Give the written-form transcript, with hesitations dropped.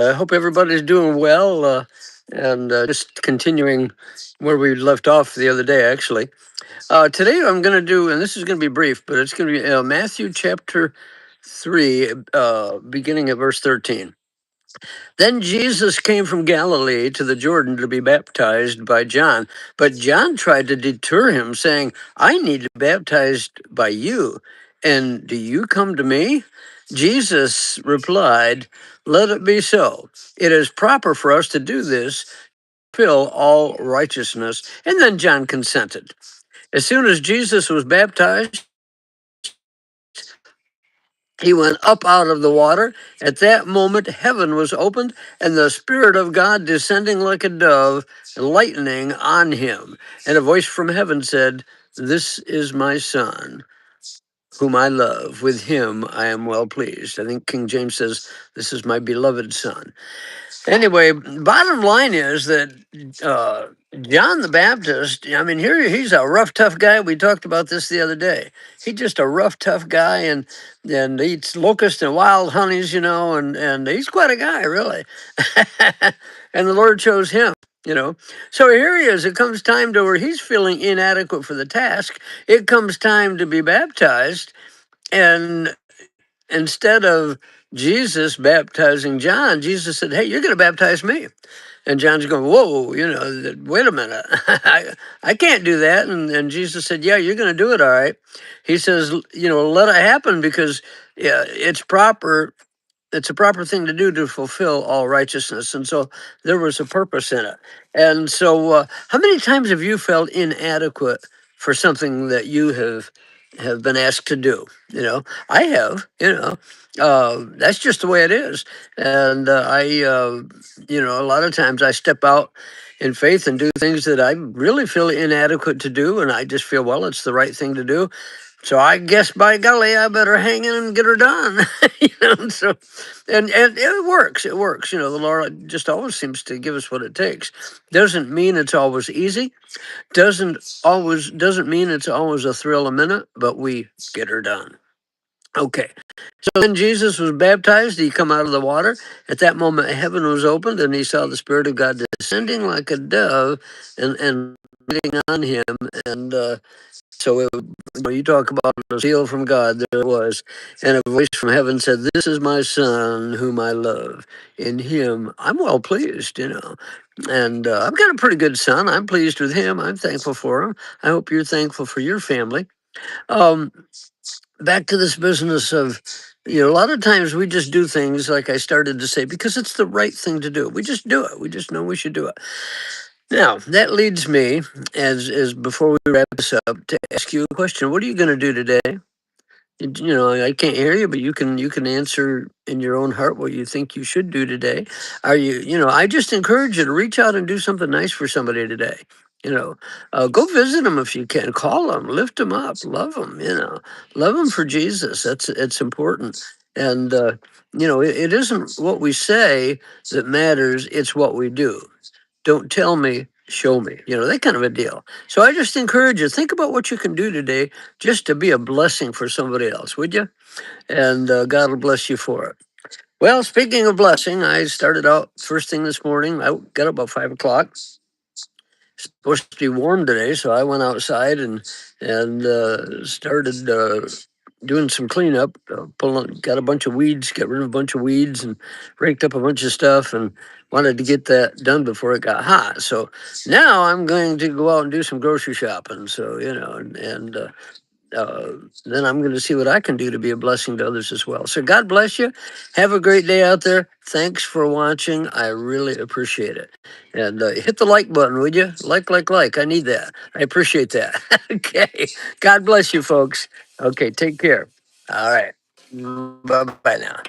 I hope everybody's doing well, and just continuing where we left off the other day, actually. Today I'm going to do, and this is going to be brief, but it's going to be Matthew chapter 3, beginning at verse 13. Then Jesus came from Galilee to the Jordan to be baptized by John. But John tried to deter him, saying, I need to be baptized by you, and do you come to me? Jesus replied, Let it be so. It is proper for us to do this, fulfill all righteousness. And then John consented. As soon as Jesus was baptized, he went up out of the water. At that moment, heaven was opened, and the Spirit of God descending like a dove, lightning on him. And a voice from heaven said, This is my Son, whom I love. With him I am well pleased. I think King James says, This is my beloved Son. Anyway, bottom line is that uh, John the Baptist, I mean, here he's a rough, tough guy. We talked about this the other day. He's just a rough, tough guy and eats locusts and wild honeys, and he's quite a guy, really. And the Lord chose him. So here he is. It comes time to where he's feeling inadequate for the task. It comes time to be baptized. And instead of Jesus baptizing John, Jesus said, Hey, you're going to baptize me. And John's going, Whoa, wait a minute. I can't do that. And Jesus said, Yeah, you're going to do it. All right. He says, let it happen because yeah, it's proper. It's a proper thing to do to fulfill all righteousness. And so there was a purpose in it. And so, how many times have you felt inadequate for something that you have been asked to do? I have. That's just the way it is. And a lot of times I step out in faith and do things that I really feel inadequate to do, and I just feel, well, it's the right thing to do. So I guess by golly, I better hang in and get her done. So and it works. It works. The Lord just always seems to give us what it takes. Doesn't mean it's always easy. Doesn't mean it's always a thrill a minute, but we get her done. Okay. So then Jesus was baptized. He come out of the water. At that moment, heaven was opened, and he saw the Spirit of God descending like a dove and landing on him. And so you talk about a seal from God, there it was. And a voice from heaven said, This is my Son, whom I love. In him, I'm well pleased. And I've got a pretty good son. I'm pleased with him. I'm thankful for him. I hope you're thankful for your family. Um, Back to this business of, a lot of times we just do things like I started to say because it's the right thing to do. We just do it. We just know we should do it. Now that leads me, as before we wrap this up, to ask you a question. What are you going to do today? I can't hear you, but you can answer in your own heart what you think you should do today. Are you? I just encourage you to reach out and do something nice for somebody today. Go visit them if you can. Call them, lift them up, love them. Love them for Jesus. It's important. And it isn't what we say that matters. It's what we do. Don't tell me, show me. That kind of a deal. So I just encourage you, think about what you can do today just to be a blessing for somebody else, would you? And God will bless you for it. Well, speaking of blessing, I started out first thing this morning. I got up about 5 o'clock. It's supposed to be warm today, so I went outside and started doing some cleanup. Got a bunch of weeds, got rid of a bunch of weeds, and raked up a bunch of stuff, and wanted to get that done before it got hot. So now I'm going to go out and do some grocery shopping. So then I'm going to see what I can do to be a blessing to others as well. So God bless you. Have a great day out there. Thanks for watching. I really appreciate it. And hit the like button, would you? Like. I need that. I appreciate that. Okay. God bless you, folks. Okay. Take care. All right. Bye bye now.